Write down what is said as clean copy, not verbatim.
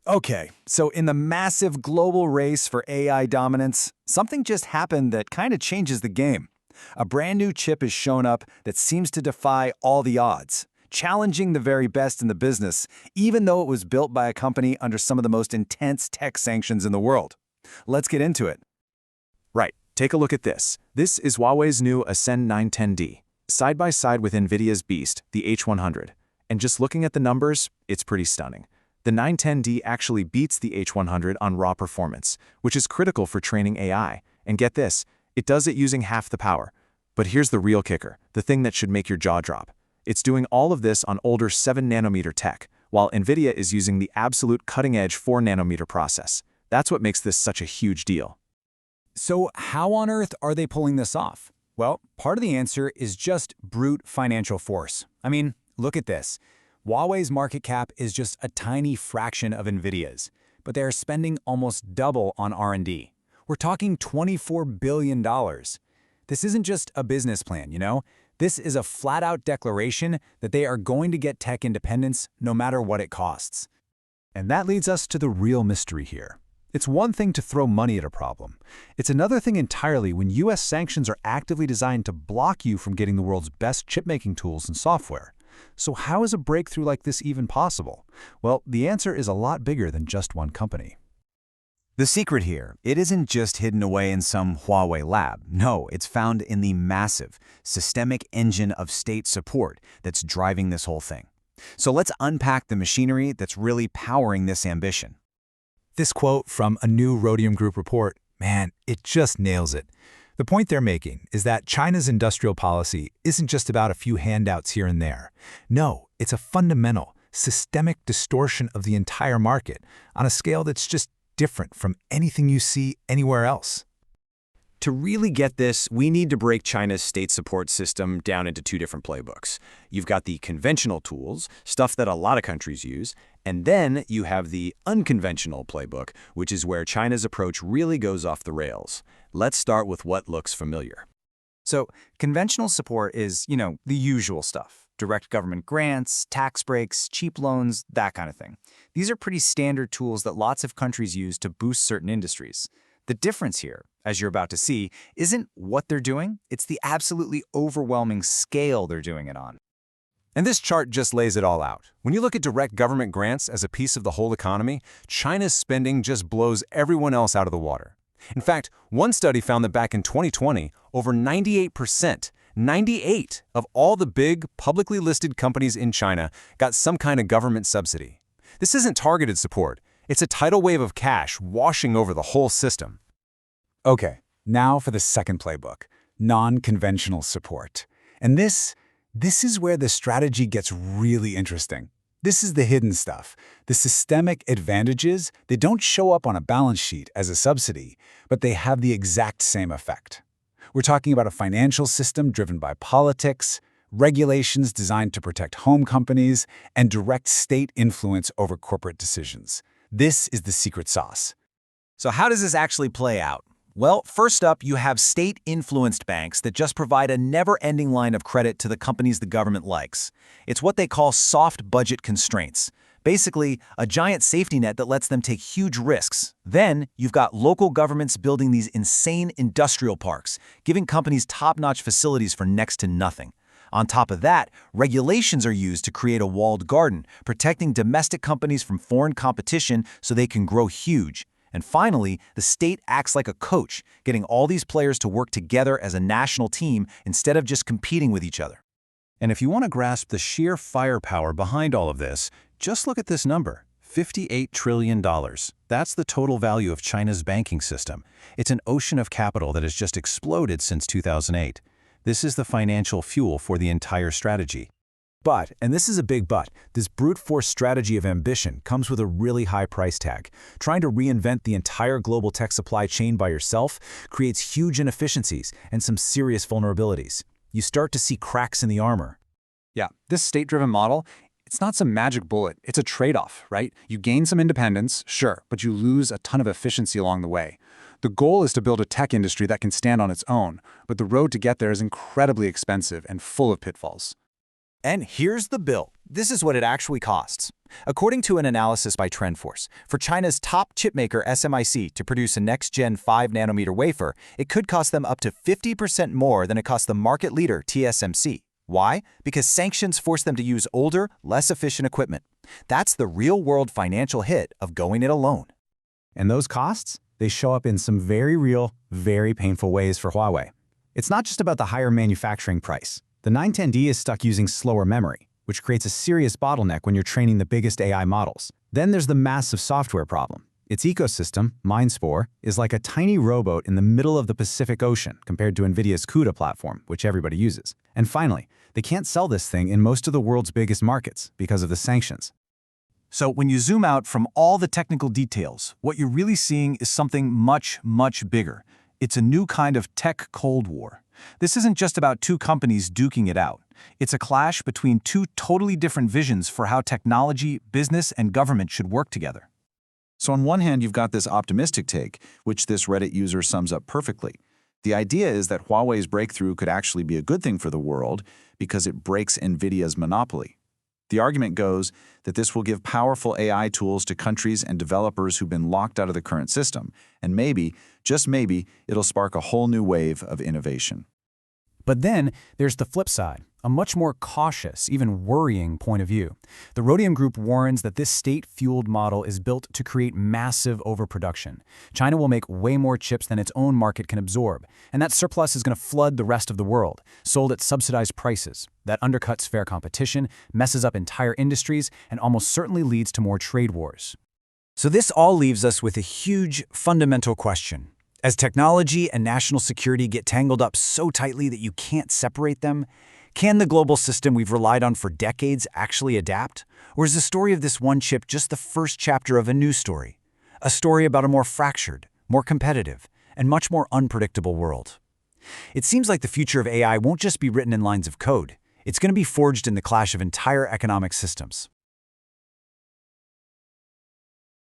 Okay, so in the massive global race for AI dominance, something just happened that kind of changes the game. A brand new chip has shown up that seems to defy all the odds, challenging the very best in the business, even though it was built by a company under some of the most intense tech sanctions in the world. Let's get into it. Right, take a look at this. This is Huawei's new Ascend 910D, side by side with Nvidia's beast, the H100. And just looking at the numbers, it's pretty stunning. The 910D actually beats the H100 on raw performance, which is critical for training AI. And get this, it does it using half the power. But here's the real kicker, the thing that should make your jaw drop. It's doing all of this on older 7nm tech, while Nvidia is using the absolute cutting-edge 4nm process. That's what makes this such a huge deal. So how on earth are they pulling this off? Well, part of the answer is just brute financial force. I mean, look at this. Huawei's market cap is just a tiny fraction of Nvidia's, but they are spending almost double on R&D. We're talking $24 billion. This isn't just a business plan, you know? This is a flat-out declaration that they are going to get tech independence no matter what it costs. And that leads us to the real mystery here. It's one thing to throw money at a problem. It's another thing entirely when US sanctions are actively designed to block you from getting the world's best chip-making tools and software. So how is a breakthrough like this even possible? Well, the answer is a lot bigger than just one company. The secret here, it isn't just hidden away in some Huawei lab. No, it's found in the massive, systemic engine of state support that's driving this whole thing. So let's unpack the machinery that's really powering this ambition. This quote from a new Rhodium Group report, man, it just nails it. The point they're making is that China's industrial policy isn't just about a few handouts here and there. No, it's a fundamental, systemic distortion of the entire market on a scale that's just different from anything you see anywhere else. To really get this, we need to break China's state support system down into two different playbooks. You've got the conventional tools, stuff that a lot of countries use, and then you have the unconventional playbook, which is where China's approach really goes off the rails. Let's start with what looks familiar. So conventional support is, the usual stuff. Direct government grants, tax breaks, cheap loans, that kind of thing. These are pretty standard tools that lots of countries use to boost certain industries. The difference here, as you're about to see, isn't what they're doing, it's the absolutely overwhelming scale they're doing it on. And this chart just lays it all out. When you look at direct government grants as a piece of the whole economy, China's spending just blows everyone else out of the water. In fact, one study found that back in 2020, over 98% of all the big, publicly listed companies in China got some kind of government subsidy. This isn't targeted support. It's a tidal wave of cash washing over the whole system. Okay, now for the second playbook, non-conventional support. And this is where the strategy gets really interesting. This is the hidden stuff. The systemic advantages, they don't show up on a balance sheet as a subsidy, but they have the exact same effect. We're talking about a financial system driven by politics, regulations designed to protect home companies, and direct state influence over corporate decisions. This is the secret sauce. So how does this actually play out? Well, first up, you have state-influenced banks that just provide a never-ending line of credit to the companies the government likes. It's what they call soft budget constraints. Basically, a giant safety net that lets them take huge risks. Then, you've got local governments building these insane industrial parks, giving companies top-notch facilities for next to nothing. On top of that, regulations are used to create a walled garden, protecting domestic companies from foreign competition so they can grow huge. And finally, the state acts like a coach, getting all these players to work together as a national team instead of just competing with each other. And if you want to grasp the sheer firepower behind all of this, just look at this number, $58 trillion. That's the total value of China's banking system. It's an ocean of capital that has just exploded since 2008. This is the financial fuel for the entire strategy. But, and this is a big but, this brute force strategy of ambition comes with a really high price tag. Trying to reinvent the entire global tech supply chain by yourself creates huge inefficiencies and some serious vulnerabilities. You start to see cracks in the armor. Yeah, this state-driven model, it's not some magic bullet. It's a trade-off, right? You gain some independence, sure, but you lose a ton of efficiency along the way. The goal is to build a tech industry that can stand on its own, but the road to get there is incredibly expensive and full of pitfalls. And here's the bill. This is what it actually costs. According to an analysis by TrendForce, for China's top chipmaker SMIC to produce a next-gen 5-nanometer wafer, it could cost them up to 50% more than it cost the market leader TSMC. Why? Because sanctions force them to use older, less efficient equipment. That's the real-world financial hit of going it alone. And those costs? They show up in some very real, very painful ways for Huawei. It's not just about the higher manufacturing price. The 910D is stuck using slower memory, which creates a serious bottleneck when you're training the biggest AI models. Then there's the massive software problem. Its ecosystem, Mindspore, is like a tiny rowboat in the middle of the Pacific Ocean compared to Nvidia's CUDA platform, which everybody uses. And finally, they can't sell this thing in most of the world's biggest markets because of the sanctions. So when you zoom out from all the technical details, what you're really seeing is something much, much bigger. It's a new kind of tech Cold War. This isn't just about two companies duking it out. It's a clash between two totally different visions for how technology, business, and government should work together. So on one hand, you've got this optimistic take, which this Reddit user sums up perfectly. The idea is that Huawei's breakthrough could actually be a good thing for the world because it breaks Nvidia's monopoly. The argument goes that this will give powerful AI tools to countries and developers who've been locked out of the current system, and maybe, just maybe, it'll spark a whole new wave of innovation. But then there's the flip side, a much more cautious, even worrying point of view. The Rhodium Group warns that this state-fueled model is built to create massive overproduction. China will make way more chips than its own market can absorb, and that surplus is going to flood the rest of the world, sold at subsidized prices. That undercuts fair competition, messes up entire industries, and almost certainly leads to more trade wars. So this all leaves us with a huge, fundamental question. As technology and national security get tangled up so tightly that you can't separate them, can the global system we've relied on for decades actually adapt? Or is the story of this one chip just the first chapter of a new story? A story about a more fractured, more competitive, and much more unpredictable world. It seems like the future of AI won't just be written in lines of code. It's going to be forged in the clash of entire economic systems.